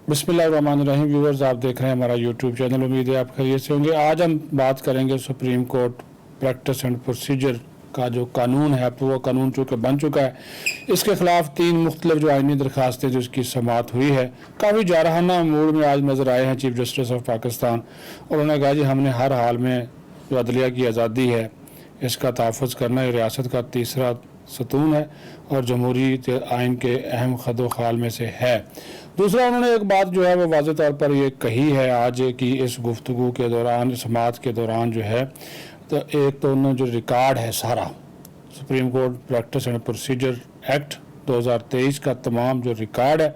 बिस्मिल्लाहिर्रहमानिर्रहीम। व्यूअर्स, आप देख रहे हैं हमारा यूट्यूब चैनल। उम्मीद है आप खैरियत से होंगे। आज हम बात करेंगे supreme court practice and procedure का जो कानून है, अब वो कानून चूँकि बन चुका है, इसके ख़िलाफ़ 3 मुख्तलिफ जो आइनी दरखास्तें जिसकी समाअत हुई है, काफ़ी जारहाना मूड में आज नज़र आए हैं चीफ जस्टिस ऑफ पाकिस्तान। और उन्होंने कहा जी हमने हर हाल में जो अदलिया की आज़ादी है इसका तहफ़्फ़ुज़ करना ये रियासत का तीसरा सतून है और जमहूरी आइन के अहम खदोखाल में से है। दूसरा, उन्होंने एक बात जो है वो वाज़ेह तौर पर ये कही है आज कि इस गुफ्तगू के दौरान, समाअत के दौरान जो है, तो एक तो उन्होंने जो रिकॉर्ड है सारा supreme court practice and procedure act 2023 का तमाम जो रिकॉर्ड है,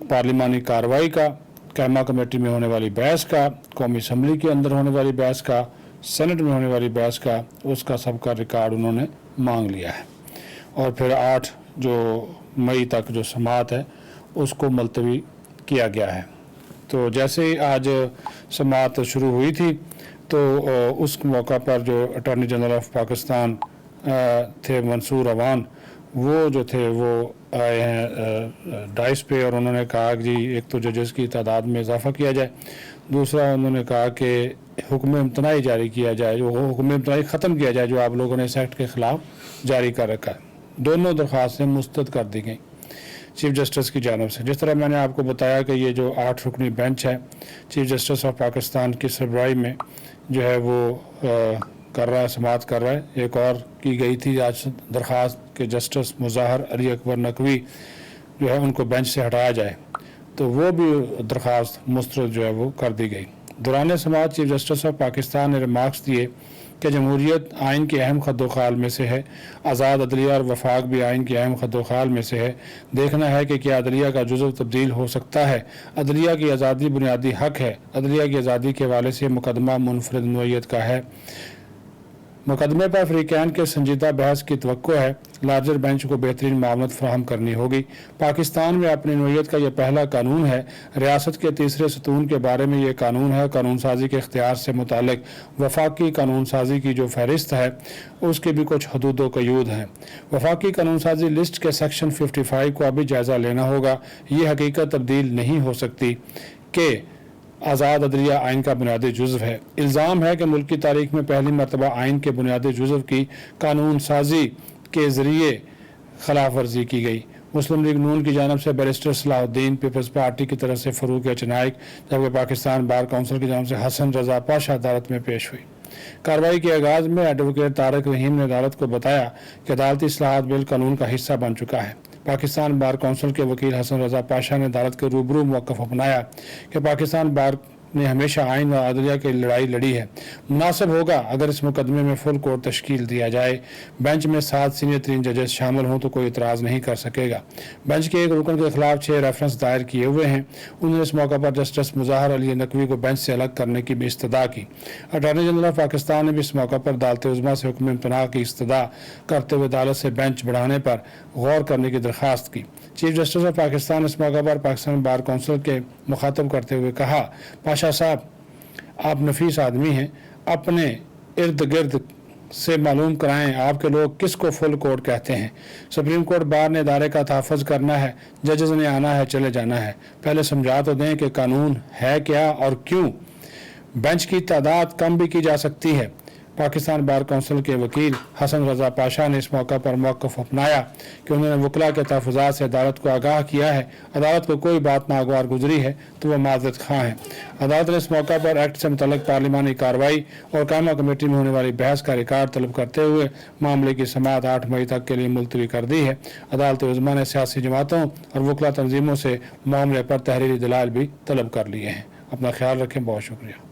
पार्लिमानी कार्रवाई का, कैमा कमेटी में होने वाली बहस का, कौमी असम्बली के अंदर होने वाली बहस का, सेनेट में होने वाली बहस का, उसका सबका रिकॉर्ड उन्होंने मांग लिया है। और फिर 8 जो मई तक जो समाअत है उसको मुलतवी किया गया है। तो जैसे ही आज समाअत शुरू हुई थी तो उस मौका पर जो अटॉर्नी जनरल ऑफ पाकिस्तान थे मंसूर अवान, वो जो थे वो आए हैं डाइस पे और उन्होंने कहा कि जी एक तो जजेस की तादाद में इजाफा किया जाए, दूसरा उन्होंने कहा कि हुक्म इम्तनाई जारी किया जाए, जो हुक्म इम्तनाई ख़त्म किया जाए जो आप लोगों ने इस एक्ट के ख़िलाफ़ जारी कर रखा है। दोनों दरख्वास्तें मुस्तरद कर दी गई चीफ जस्टिस की जानिब से। जिस तरह मैंने आपको बताया कि ये जो 8 रुकनी बेंच है चीफ जस्टिस ऑफ पाकिस्तान की सरबराही में जो है वो कर रहा है, समाअत कर रहा है। एक और की गई थी आज दरख्वास्त के जस्टिस मुज़ाहर अली अकबर नकवी जो है उनको बेंच से हटाया जाए, तो वो भी दरख्वास्त मुस्तरद जो है वो कर दी गई। दौरान समाअत चीफ जस्टिस ऑफ पाकिस्तान ने रिमार्क्स दिए कि जमहूरियत आइन के अहम खदोखाल में से है, आज़ाद अदलिया और वफाक भी आइन के अहम खदोखाल में से है। देखना है कि क्या अदलिया का जुज़व तब्दील हो सकता है। अदलिया की आज़ादी बुनियादी हक है। अदलिया की आज़ादी के हवाले से मुकदमा मुनफरिद नोयत का है। मुकदमे पर फ़रीक़ैन के संजीदा बहस की तवक्को है। लार्जर बेंच को बेहतरीन मामलत फराहम करनी होगी। पाकिस्तान में अपनी नोयत का यह पहला कानून है। रियासत के तीसरे सतून के बारे में यह कानून है। कानून साजी के इख्तियार से मुतालिक वफाकी कानून साजी की जो फहरिस्त है उसके भी कुछ हदूद व क़यूद हैं। वफाकी कानून साजी लिस्ट के सेक्शन 55 को अभी जायज़ा लेना होगा। ये हकीकत तब्दील नहीं हो सकती कि आज़ाद अदलिया आइन का बुनियादी जुज़व है। इल्ज़ाम है कि मुल्क की तारीख में पहली मरतबा आइन के बुनियादी जुज़व की कानून साजी के ज़रिए खिलाफ वर्जी की गई। मुस्लिम लीग नून की जानिब से बैरिस्टर सलाहुद्दीन, पीपल्स पार्टी की तरफ से फ़रूक चनाइक, जबकि पाकिस्तान बार काउंसिल की जानिब से हसन रज़ा पाशा अदालत में पेश हुई। कार्रवाई के आगाज़ में एडवोकेट तारिक रहीम ने अदालत को बताया कि अदालती इस्लाहात बिल कानून का हिस्सा बन चुका है। पाकिस्तान बार काउंसिल के वकील हसन रज़ा पाशा ने अदालत के रूबरू मौक़िफ़ अपनाया कि पाकिस्तान बार ने हमेशा आइन व अदलिया की लड़ाई लड़ी है। मुनासिब होगा अगर इस मुकदमे में फुल कोर्ट तश्कील दिया जाए। बेंच में 7 सीनियर 3 जजेस शामिल हों तो कोई इतराज़ नहीं कर सकेगा। बेंच के एक रुकन के खिलाफ 6 रेफरेंस दायर किए हुए हैं। उन्होंने इस मौका पर जस्टिस मुज़ाहर अली नकवी को बेंच से अलग करने की भी इस्तदा की। अटॉर्नी जनरल ऑफ पाकिस्तान ने भी इस मौका पर अदालत उज़्मा से हुक्म इम्तनाअ की इस्तदा करते हुए अदालत से बेंच बढ़ाने पर गौर करने की दरख्वास्त की। चीफ जस्टिस ऑफ पाकिस्तान इस मौका पर पाकिस्तान बार काउंसिल के मुखातब करते हुए कहा, पाशा साहब आप नफीस आदमी हैं, अपने इर्द गिर्द से मालूम कराएं आपके लोग किसको फुल कोर्ट कहते हैं। सुप्रीम कोर्ट बार ने इदारे का तहफ़्फ़ुज़ करना है, जजेस ने आना है चले जाना है। पहले समझा तो दें कि कानून है क्या और क्यों। बेंच की तादाद कम भी की जा सकती है। पाकिस्तान बार काउंसिल के वकील हसन रज़ा पाशा ने इस मौका पर मौक़िफ़ अपनाया कि उन्होंने वकला के तहफ़्फ़ुज़ात से अदालत को आगाह किया है। अदालत को कोई बात नागवार गुजरी है तो वह माज़रत ख़्वाह हैं। अदालत ने इस मौका पर एक्ट से मुतल्लिक़ पार्लिमानी कार्रवाई और कायमा कमेटी में होने वाली बहस का रिकॉर्ड तलब करते हुए मामले की समाअत 8 मई तक के लिए मुलतवी कर दी है। अदालत उज़्मा ने सियासी जमातों और वकला तंजीमों से मामले पर तहरीरी दलाइल भी तलब कर लिए हैं। अपना ख्याल रखें। बहुत शुक्रिया।